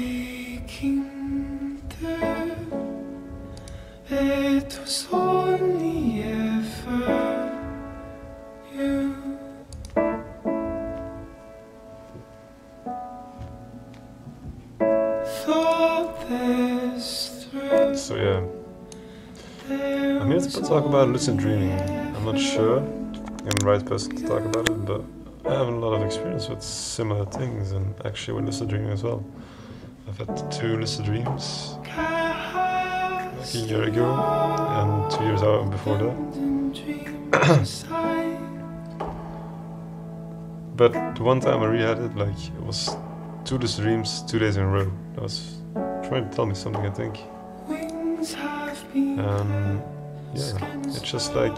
making the it was only ever you. Thought this through. So yeah, I'm here to talk about lucid dreaming. I'm not sure I'm the right person to talk about it, but I have a lot of experience with similar things, and actually with lucid dreaming as well. I've had 2 lucid dreams, like a year ago and 2 years out before that. But the one time I really had it, like, it was 2 lucid dreams, 2 days in a row. That was trying to tell me something, I think. Yeah, it's just like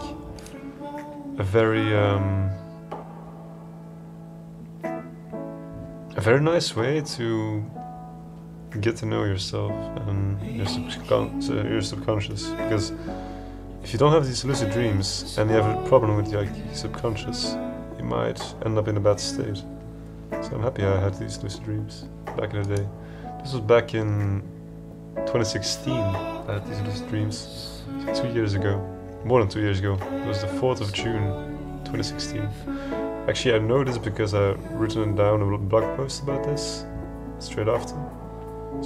a very nice way to get to know yourself and your subconscious, because if you don't have these lucid dreams and you have a problem with your subconscious, you might end up in a bad state. So I'm happy I had these lucid dreams back in the day. This was back in 2016. I had these lucid dreams 2 years ago, more than 2 years ago. It was the 4th of June 2016. Actually, I know this because I've written it down a blog post about this straight after I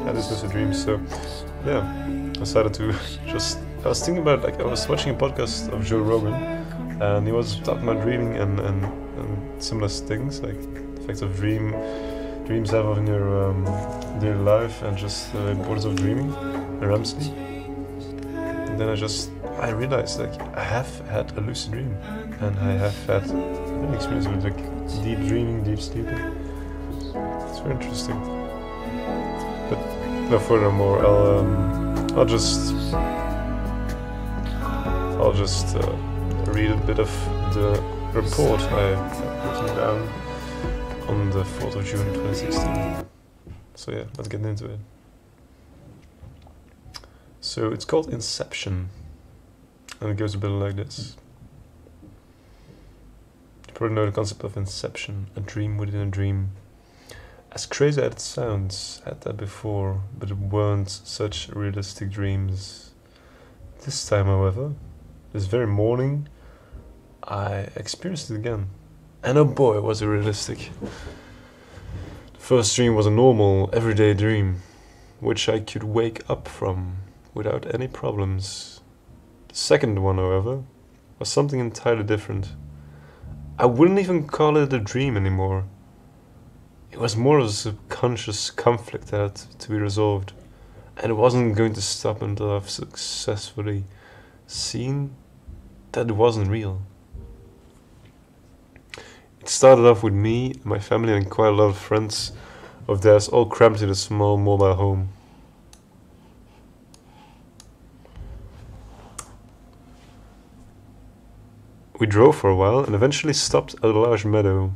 had these lucid dreams. So yeah, I decided to I was thinking about, like, I was watching a podcast of Joe Rogan, and he was talking about dreaming and similar things, like the effects of dreams have on your daily life, and just the importance of dreaming and REM sleep. And then I realized, like, I have had a lucid dream, and I have had an experience with, like, deep dreaming, deep sleeping. It's very interesting. But no furthermore, I'll just read a bit of the report I written down on the 4th of June 2016. So yeah, let's get into it. So it's called Inception, and it goes a bit like this. You probably know the concept of inception, a dream within a dream. As crazy as it sounds, I had that before, but it weren't such realistic dreams. This time, however, this very morning, I experienced it again. And oh boy, was it realistic. The first dream was a normal, everyday dream, which I could wake up from without any problems. The second one, however, was something entirely different. I wouldn't even call it a dream anymore. It was more of a subconscious conflict that had to be resolved, and it wasn't going to stop until I've successfully seen that it wasn't real. It started off with me, my family, and quite a lot of friends of theirs, all cramped in a small mobile home. We drove for a while and eventually stopped at a large meadow.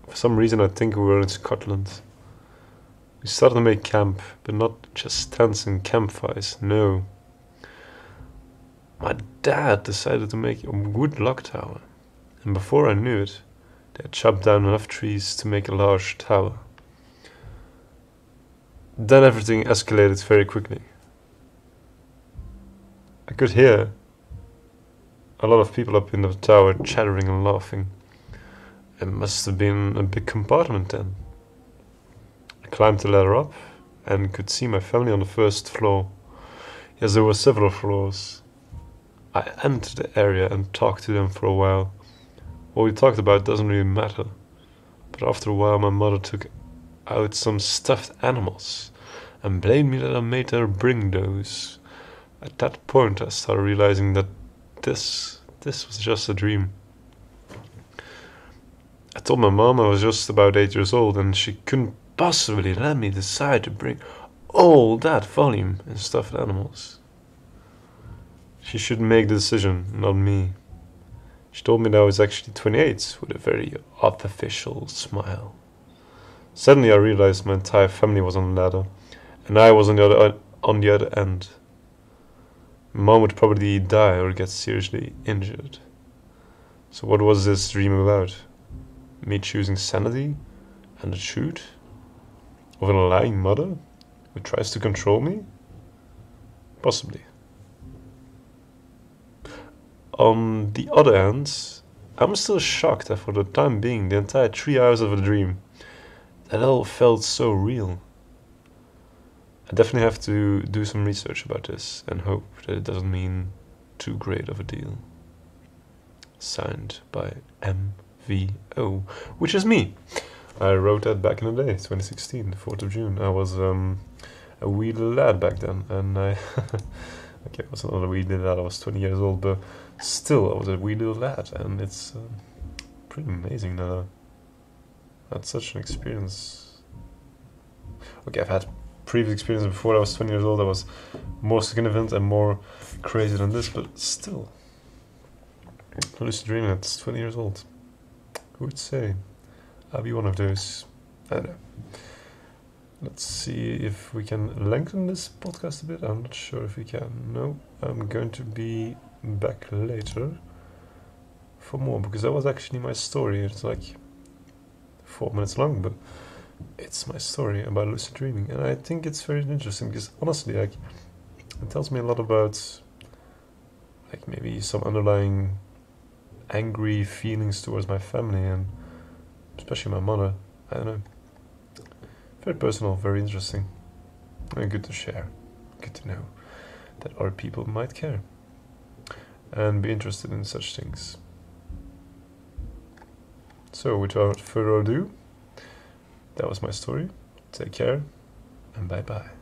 For some reason, I think we were in Scotland. We started to make camp, but not just tents and campfires, no. My dad decided to make a wood log tower, and before I knew it, they had chopped down enough trees to make a large tower. Then everything escalated very quickly. I could hear a lot of people up in the tower chattering and laughing. It must have been a big compartment then. I climbed the ladder up and could see my family on the first floor. Yes, there were several floors. I entered the area and talked to them for a while. What we talked about doesn't really matter, but after a while my mother took out some stuffed animals and blamed me that I made her bring those. At that point I started realizing that this was just a dream. I told my mom I was just about 8 years old and she couldn't possibly let me decide to bring all that volume in stuffed animals. She should make the decision, not me. She told me that I was actually 28 with a very artificial smile. Suddenly I realized my entire family was on the ladder and I was on the other end. Mom would probably die or get seriously injured. So what was this dream about? Me choosing sanity and the truth? Of a lying mother who tries to control me? Possibly. On the other hand, I'm still shocked that for the time being, the entire 3 hours of a dream, that all felt so real. I definitely have to do some research about this and hope that it doesn't mean too great of a deal. Signed by MVO, which is me. I wrote that back in the day, 2016, the 4th of June. I was a wee little lad back then, and I... okay, I was not a wee little lad, I was 20 years old, but still, I was a wee little lad, and it's pretty amazing that I had such an experience. Okay, I've had previous experience before I was 20 years old that was more significant and more crazy than this, but still. Lucid dreaming at 20 years old. Who would say? I'll be one of those. I don't know. Let's see if we can lengthen this podcast a bit. I'm not sure if we can. No, I'm going to be back later for more, because that was actually my story. It's like 4 minutes long, but it's my story about lucid dreaming, and I think it's very interesting because honestly, like, it tells me a lot about like maybe some underlying angry feelings towards my family and especially my mother. I don't know. Very personal, very interesting, and good to share. Good to know that other people might care and be interested in such things. So, without further ado, that was my story. Take care, and bye-bye.